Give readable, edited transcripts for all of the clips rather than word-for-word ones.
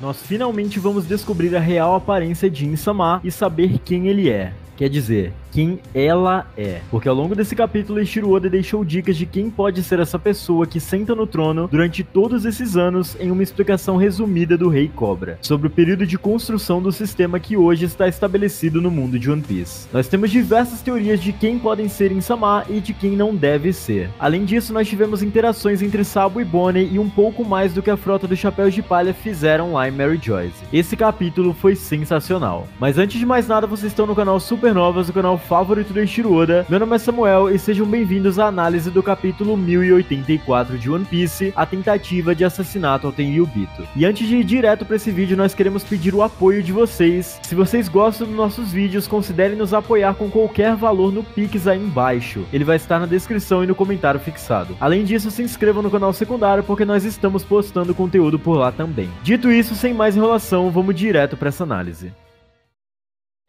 Nós finalmente vamos descobrir a real aparência de Insama e saber quem ele é. Quer dizer, quem ela é. Porque ao longo desse capítulo, Eiichiro Oda deixou dicas de quem pode ser essa pessoa que senta no trono durante todos esses anos em uma explicação resumida do Rei Cobra, sobre o período de construção do sistema que hoje está estabelecido no mundo de One Piece. Nós temos diversas teorias de quem podem ser Insama e de quem não deve ser. Além disso, nós tivemos interações entre Sabo e Bonnie e um pouco mais do que a frota dos Chapéus de Palha fizeram lá em Mary Joyce. Esse capítulo foi sensacional. Mas antes de mais nada, vocês estão no canal Supernovas, o canal favorito do Eiichiro Oda. Meu nome é Samuel e sejam bem-vindos à análise do capítulo 1084 de One Piece, a tentativa de assassinato ao Tenryubito. E antes de ir direto para esse vídeo, nós queremos pedir o apoio de vocês. Se vocês gostam dos nossos vídeos, considerem nos apoiar com qualquer valor no Pix aí embaixo. Ele vai estar na descrição e no comentário fixado. Além disso, se inscrevam no canal secundário porque nós estamos postando conteúdo por lá também. Dito isso, sem mais enrolação, vamos direto para essa análise.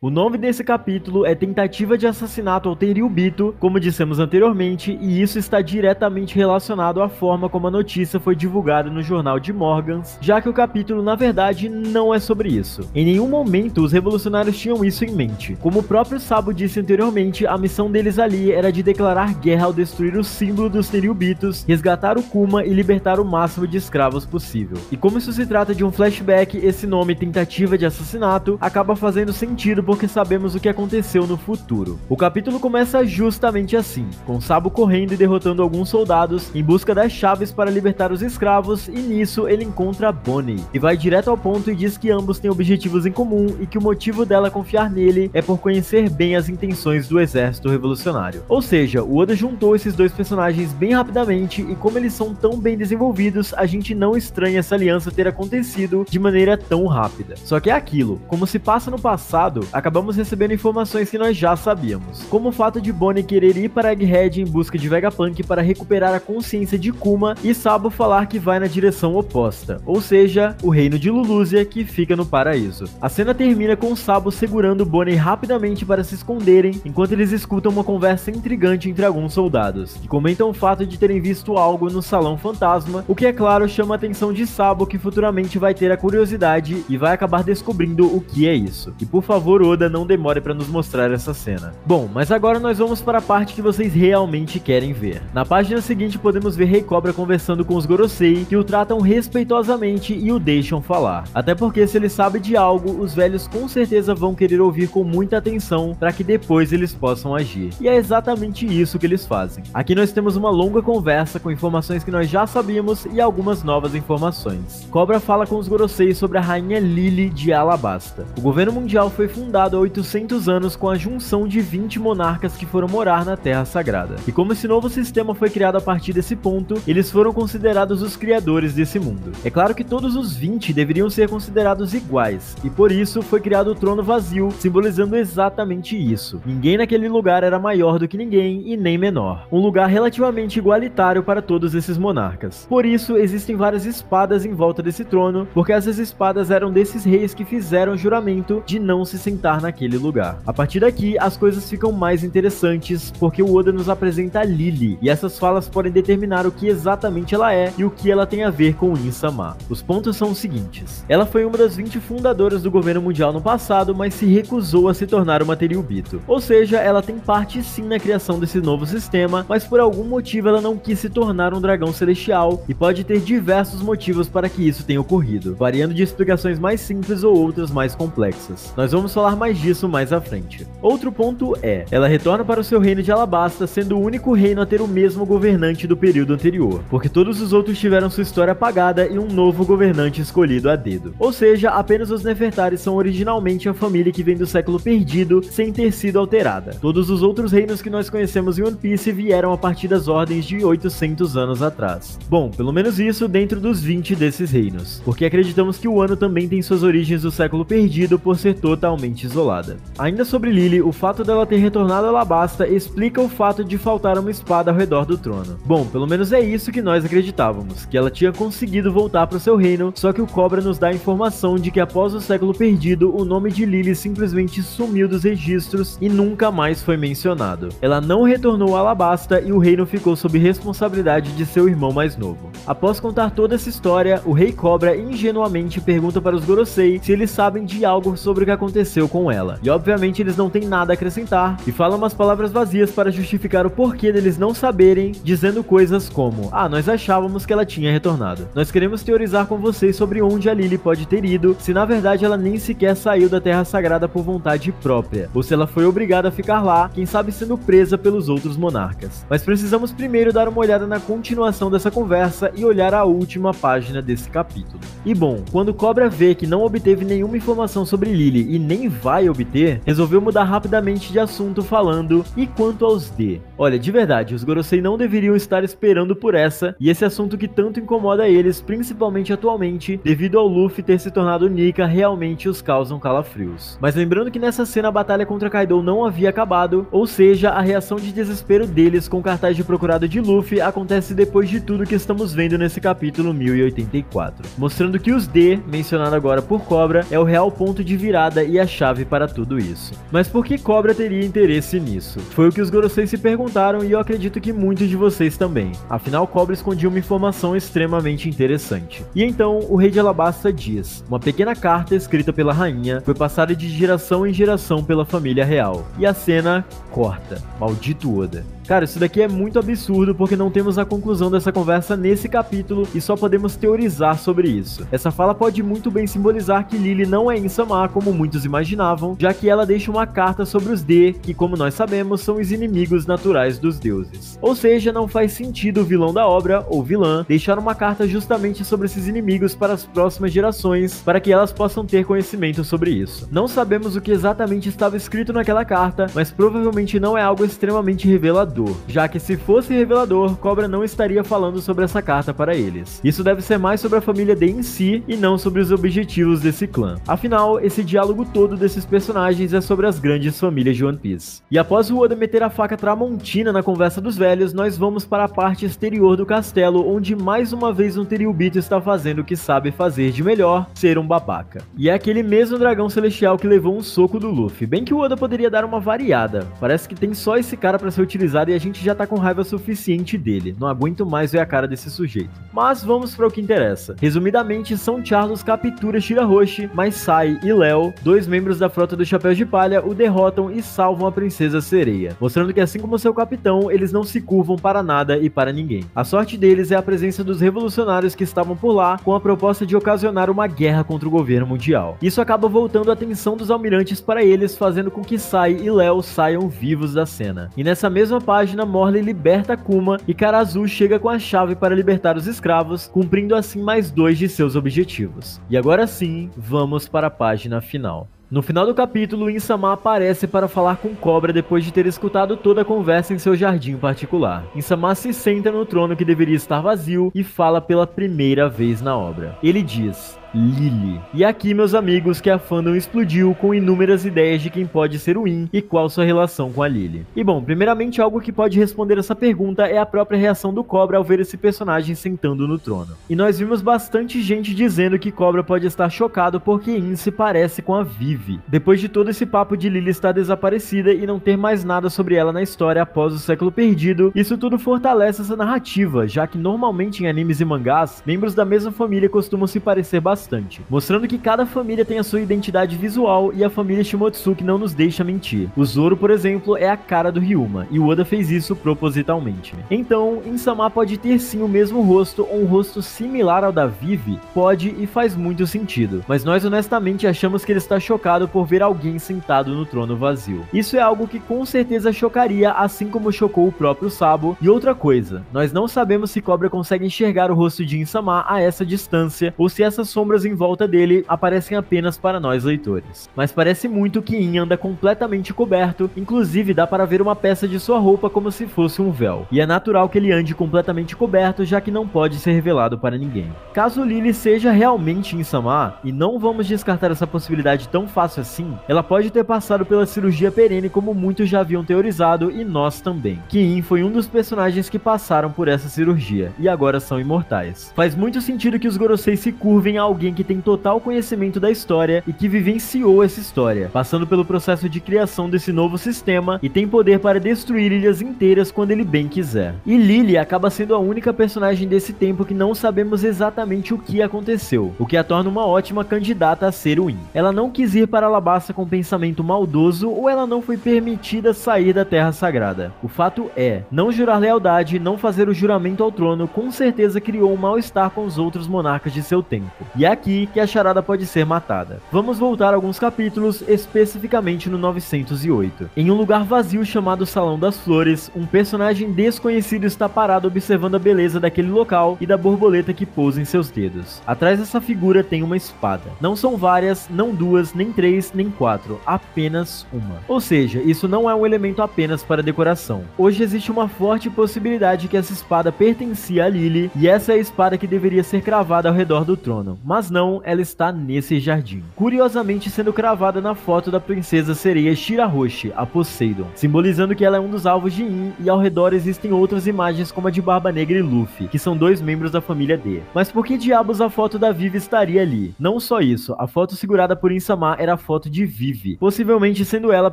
O nome desse capítulo é Tentativa de Assassinato ao Tenryubito, como dissemos anteriormente, e isso está diretamente relacionado à forma como a notícia foi divulgada no jornal de Morgans, já que o capítulo na verdade não é sobre isso. Em nenhum momento os revolucionários tinham isso em mente. Como o próprio Sabo disse anteriormente, a missão deles ali era de declarar guerra ao destruir o símbolo dos Tenryubitos, resgatar o Kuma e libertar o máximo de escravos possível. E como isso se trata de um flashback, esse nome Tentativa de Assassinato acaba fazendo sentido porque sabemos o que aconteceu no futuro. O capítulo começa justamente assim, com Sabo correndo e derrotando alguns soldados em busca das chaves para libertar os escravos, e nisso ele encontra Bonnie, e vai direto ao ponto e diz que ambos têm objetivos em comum e que o motivo dela confiar nele é por conhecer bem as intenções do exército revolucionário. Ou seja, o Oda juntou esses dois personagens bem rapidamente e como eles são tão bem desenvolvidos, a gente não estranha essa aliança ter acontecido de maneira tão rápida. Só que é aquilo, como se passa no passado, acabamos recebendo informações que nós já sabíamos, como o fato de Bonnie querer ir para Egghead em busca de Vegapunk para recuperar a consciência de Kuma e Sabo falar que vai na direção oposta, ou seja, o reino de Lulúzia que fica no paraíso. A cena termina com Sabo segurando Bonnie rapidamente para se esconderem, enquanto eles escutam uma conversa intrigante entre alguns soldados, que comentam o fato de terem visto algo no Salão Fantasma, o que é claro chama a atenção de Sabo, que futuramente vai ter a curiosidade e vai acabar descobrindo o que é isso. E por favor, Oda, não demore para nos mostrar essa cena. Bom, mas agora nós vamos para a parte que vocês realmente querem ver. Na página seguinte podemos ver Rei Cobra conversando com os Gorosei, que o tratam respeitosamente e o deixam falar. Até porque se ele sabe de algo, os velhos com certeza vão querer ouvir com muita atenção para que depois eles possam agir. E é exatamente isso que eles fazem. Aqui nós temos uma longa conversa com informações que nós já sabíamos e algumas novas informações. Cobra fala com os Gorosei sobre a rainha Lily de Alabasta. O governo mundial foi fundado há 800 anos com a junção de 20 monarcas que foram morar na Terra Sagrada. E como esse novo sistema foi criado a partir desse ponto, eles foram considerados os criadores desse mundo. É claro que todos os 20 deveriam ser considerados iguais, e por isso foi criado o trono vazio, simbolizando exatamente isso. Ninguém naquele lugar era maior do que ninguém e nem menor. Um lugar relativamente igualitário para todos esses monarcas. Por isso, existem várias espadas em volta desse trono, porque essas espadas eram desses reis que fizeram o juramento de não se sentar naquele lugar. A partir daqui, as coisas ficam mais interessantes, porque o Oda nos apresenta a Lily, e essas falas podem determinar o que exatamente ela é e o que ela tem a ver com Insama. Os pontos são os seguintes: ela foi uma das 20 fundadoras do governo mundial no passado, mas se recusou a se tornar uma Tenryubito. Ou seja, ela tem parte sim na criação desse novo sistema, mas por algum motivo ela não quis se tornar um dragão celestial, e pode ter diversos motivos para que isso tenha ocorrido, variando de explicações mais simples ou outras mais complexas. Nós vamos falar mais disso mais à frente. Outro ponto é, ela retorna para o seu reino de Alabasta, sendo o único reino a ter o mesmo governante do período anterior, porque todos os outros tiveram sua história apagada e um novo governante escolhido a dedo. Ou seja, apenas os Nefertari são originalmente a família que vem do século perdido, sem ter sido alterada. Todos os outros reinos que nós conhecemos em One Piece vieram a partir das ordens de 800 anos atrás. Bom, pelo menos isso dentro dos 20 desses reinos, porque acreditamos que o Wano também tem suas origens do século perdido por ser totalmente completamente isolada. Ainda sobre Lily, o fato dela ter retornado a Alabasta explica o fato de faltar uma espada ao redor do trono. Bom, pelo menos é isso que nós acreditávamos, que ela tinha conseguido voltar para o seu reino, só que o Cobra nos dá a informação de que após o século perdido, o nome de Lily simplesmente sumiu dos registros e nunca mais foi mencionado. Ela não retornou a Alabasta e o reino ficou sob responsabilidade de seu irmão mais novo. Após contar toda essa história, o Rei Cobra ingenuamente pergunta para os Gorosei se eles sabem de algo sobre o que aconteceu com ela. E obviamente eles não têm nada a acrescentar e falam umas palavras vazias para justificar o porquê deles não saberem, dizendo coisas como: ah, nós achávamos que ela tinha retornado. Nós queremos teorizar com vocês sobre onde a Lily pode ter ido, se na verdade ela nem sequer saiu da Terra Sagrada por vontade própria, ou se ela foi obrigada a ficar lá, quem sabe sendo presa pelos outros monarcas. Mas precisamos primeiro dar uma olhada na continuação dessa conversa e olhar a última página desse capítulo. E bom, quando Cobra vê que não obteve nenhuma informação sobre Lily e nem vai obter, resolveu mudar rapidamente de assunto falando: e quanto aos D? Olha, de verdade, os Gorosei não deveriam estar esperando por essa, e esse assunto que tanto incomoda eles, principalmente atualmente, devido ao Luffy ter se tornado Nika, realmente os causam calafrios. Mas lembrando que nessa cena a batalha contra Kaido não havia acabado, ou seja, a reação de desespero deles com o cartaz de procurado de Luffy acontece depois de tudo que estamos vendo nesse capítulo 1084, mostrando que os D, mencionado agora por Cobra, é o real ponto de virada e a chave para tudo isso. Mas por que Cobra teria interesse nisso? Foi o que os Gorosei se perguntaram e eu acredito que muitos de vocês também. Afinal, Cobra escondia uma informação extremamente interessante. E então, o Rei de Alabasta diz: uma pequena carta escrita pela rainha foi passada de geração em geração pela família real. E a cena corta. Maldito Oda. Cara, isso daqui é muito absurdo porque não temos a conclusão dessa conversa nesse capítulo e só podemos teorizar sobre isso. Essa fala pode muito bem simbolizar que Lily não é Insama como muitos imaginavam, já que ela deixa uma carta sobre os D, que como nós sabemos são os inimigos naturais dos deuses. Ou seja, não faz sentido o vilão da obra, ou vilã, deixar uma carta justamente sobre esses inimigos para as próximas gerações, para que elas possam ter conhecimento sobre isso. Não sabemos o que exatamente estava escrito naquela carta, mas provavelmente não é algo extremamente revelador, já que se fosse revelador, Cobra não estaria falando sobre essa carta para eles. Isso deve ser mais sobre a família D em si e não sobre os objetivos desse clã. Afinal, esse diálogo todo desses personagens é sobre as grandes famílias de One Piece. E após o Oda meter a faca Tramontina na conversa dos velhos, nós vamos para a parte exterior do castelo, onde mais uma vez um Tenryubito está fazendo o que sabe fazer de melhor, ser um babaca. E é aquele mesmo dragão celestial que levou um soco do Luffy. Bem que o Oda poderia dar uma variada. Parece que tem só esse cara para ser utilizado e a gente já tá com raiva suficiente dele. Não aguento mais ver a cara desse sujeito. Mas vamos para o que interessa. Resumidamente, São Charles captura Shirahoshi, mas Sai e Léo, dois membros da frota do Chapéu de Palha, o derrotam e salvam a Princesa Sereia, mostrando que assim como seu capitão, eles não se curvam para nada e para ninguém. A sorte deles é a presença dos revolucionários que estavam por lá, com a proposta de ocasionar uma guerra contra o governo mundial. Isso acaba voltando a atenção dos almirantes para eles, fazendo com que Sai e Léo saiam vivos da cena. E nessa mesma página, Morley liberta Kuma e Karazu chega com a chave para libertar os escravos, cumprindo assim mais 2 de seus objetivos. E agora sim, vamos para a página final. No final do capítulo, Insama aparece para falar com Cobra depois de ter escutado toda a conversa em seu jardim particular. Insama se senta no trono que deveria estar vazio e fala pela primeira vez na obra. Ele diz: Lily. E aqui, meus amigos, que a fandom explodiu com inúmeras ideias de quem pode ser o In e qual sua relação com a Lily. E bom, primeiramente algo que pode responder essa pergunta é a própria reação do Cobra ao ver esse personagem sentando no trono. E nós vimos bastante gente dizendo que Cobra pode estar chocado porque In se parece com a Vivi. Depois de todo esse papo de Lily estar desaparecida e não ter mais nada sobre ela na história após o século perdido, isso tudo fortalece essa narrativa, já que normalmente em animes e mangás, membros da mesma família costumam se parecer bastante, mostrando que cada família tem a sua identidade visual e a família Shimotsuki não nos deixa mentir. O Zoro, por exemplo, é a cara do Ryuma, e o Oda fez isso propositalmente. Então, Insama pode ter sim o mesmo rosto ou um rosto similar ao da Vivi? Pode e faz muito sentido, mas nós honestamente achamos que ele está chocado por ver alguém sentado no trono vazio. Isso é algo que com certeza chocaria, assim como chocou o próprio Sabo. E outra coisa, nós não sabemos se Cobra consegue enxergar o rosto de Insama a essa distância, ou se essa sombra sombras em volta dele aparecem apenas para nós leitores. Mas parece muito que In anda completamente coberto, inclusive dá para ver uma peça de sua roupa como se fosse um véu. E é natural que ele ande completamente coberto, já que não pode ser revelado para ninguém. Caso Lily seja realmente In-sama, e não vamos descartar essa possibilidade tão fácil assim, ela pode ter passado pela cirurgia perene como muitos já haviam teorizado e nós também. Que In foi um dos personagens que passaram por essa cirurgia e agora são imortais. Faz muito sentido que os Gorosei se curvem a alguém que tem total conhecimento da história e que vivenciou essa história, passando pelo processo de criação desse novo sistema e tem poder para destruir ilhas inteiras quando ele bem quiser. E Lily acaba sendo a única personagem desse tempo que não sabemos exatamente o que aconteceu, o que a torna uma ótima candidata a ser o In. Ela não quis ir para Alabasta com pensamento maldoso ou ela não foi permitida sair da Terra Sagrada. O fato é, não jurar lealdade e não fazer o juramento ao trono com certeza criou um mal-estar com os outros monarcas de seu tempo. E é aqui que a charada pode ser matada. Vamos voltar alguns capítulos, especificamente no 908. Em um lugar vazio chamado Salão das Flores, um personagem desconhecido está parado observando a beleza daquele local e da borboleta que pousa em seus dedos. Atrás dessa figura tem uma espada. Não são várias, não duas, nem três, nem quatro, apenas uma. Ou seja, isso não é um elemento apenas para decoração. Hoje existe uma forte possibilidade que essa espada pertencia a Lily, e essa é a espada que deveria ser cravada ao redor do trono, mas não, ela está nesse jardim. Curiosamente sendo cravada na foto da princesa sereia Shirahoshi, a Poseidon, simbolizando que ela é um dos alvos de In, e ao redor existem outras imagens como a de Barba Negra e Luffy, que são dois membros da família D. Mas por que diabos a foto da Vivi estaria ali? Não só isso, a foto segurada por In-sama era a foto de Vivi, possivelmente sendo ela a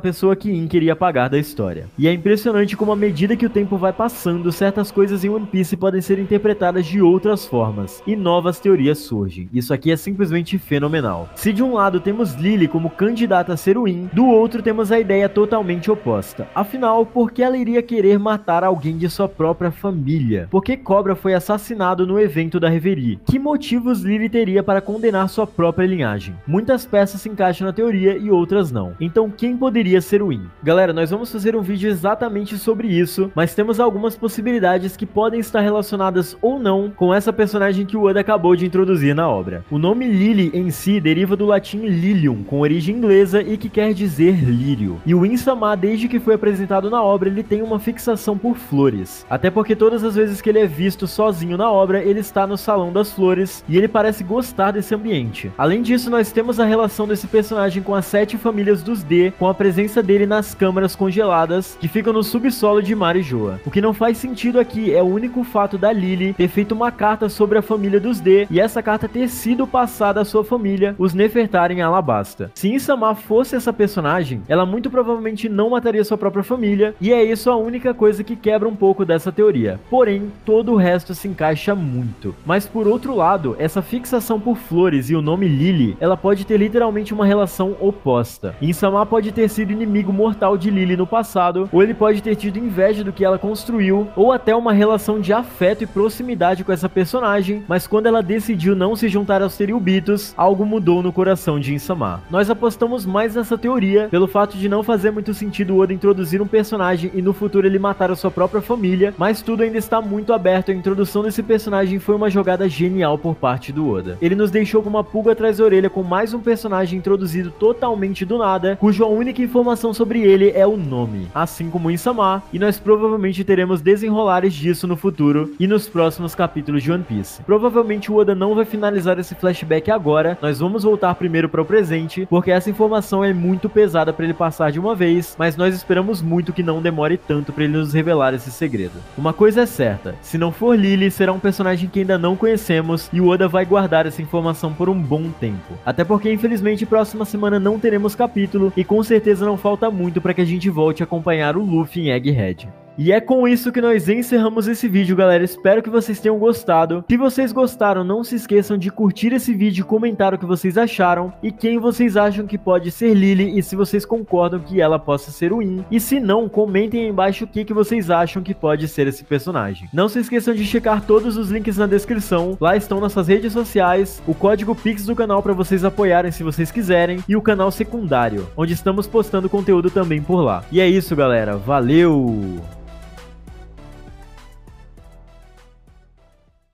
pessoa que In queria apagar da história. E é impressionante como à medida que o tempo vai passando, certas coisas em One Piece podem ser interpretadas de outras formas, e novas teorias surgem. Isso aqui é simplesmente fenomenal. Se de um lado temos Lily como candidata a ser o In, do outro temos a ideia totalmente oposta. Afinal, por que ela iria querer matar alguém de sua própria família? Por que Cobra foi assassinado no evento da Reverie? Que motivos Lily teria para condenar sua própria linhagem? Muitas peças se encaixam na teoria e outras não. Então quem poderia ser o In? Galera, nós vamos fazer um vídeo exatamente sobre isso, mas temos algumas possibilidades que podem estar relacionadas ou não com essa personagem que o Oda acabou de introduzir na obra. O nome Lily em si deriva do latim Lilium, com origem inglesa e que quer dizer lírio. E o In-sama, desde que foi apresentado na obra, ele tem uma fixação por flores. Até porque todas as vezes que ele é visto sozinho na obra, ele está no Salão das Flores e ele parece gostar desse ambiente. Além disso, nós temos a relação desse personagem com as 7 famílias dos D, com a presença dele nas câmaras congeladas que ficam no subsolo de Marijoa. O que não faz sentido aqui é o único fato da Lily ter feito uma carta sobre a família dos D e essa carta ter sido passada à sua família, os Nefertari em Alabasta. Se In-sama fosse essa personagem, ela muito provavelmente não mataria sua própria família, e é isso a única coisa que quebra um pouco dessa teoria. Porém, todo o resto se encaixa muito. Mas por outro lado, essa fixação por flores e o nome Lily, ela pode ter literalmente uma relação oposta. In-sama pode ter sido inimigo mortal de Lily no passado, ou ele pode ter tido inveja do que ela construiu, ou até uma relação de afeto e proximidade com essa personagem, mas quando ela decidiu não se juntar aos Teriubitos, algo mudou no coração de In-sama. Nós apostamos mais nessa teoria, pelo fato de não fazer muito sentido o Oda introduzir um personagem e no futuro ele matar a sua própria família, mas tudo ainda está muito aberto. A introdução desse personagem foi uma jogada genial por parte do Oda. Ele nos deixou com uma pulga atrás da orelha com mais um personagem introduzido totalmente do nada, cuja única informação sobre ele é o nome, assim como In-sama, e nós provavelmente teremos desenrolares disso no futuro e nos próximos capítulos de One Piece. Provavelmente o Oda não vai finalizar esse flashback agora, nós vamos voltar primeiro para o presente, porque essa informação é muito pesada para ele passar de uma vez, mas nós esperamos muito que não demore tanto para ele nos revelar esse segredo. Uma coisa é certa, se não for Lily, será um personagem que ainda não conhecemos e o Oda vai guardar essa informação por um bom tempo. Até porque infelizmente próxima semana não teremos capítulo e com certeza não falta muito para que a gente volte a acompanhar o Luffy em Egghead. E é com isso que nós encerramos esse vídeo, galera. Espero que vocês tenham gostado. Se vocês gostaram, não se esqueçam de curtir esse vídeo e comentar o que vocês acharam e quem vocês acham que pode ser Lily e se vocês concordam que ela possa ser o In. E se não, comentem aí embaixo o que vocês acham que pode ser esse personagem. Não se esqueçam de checar todos os links na descrição. Lá estão nossas redes sociais, o código Pix do canal para vocês apoiarem se vocês quiserem e o canal secundário, onde estamos postando conteúdo também por lá. E é isso, galera. Valeu!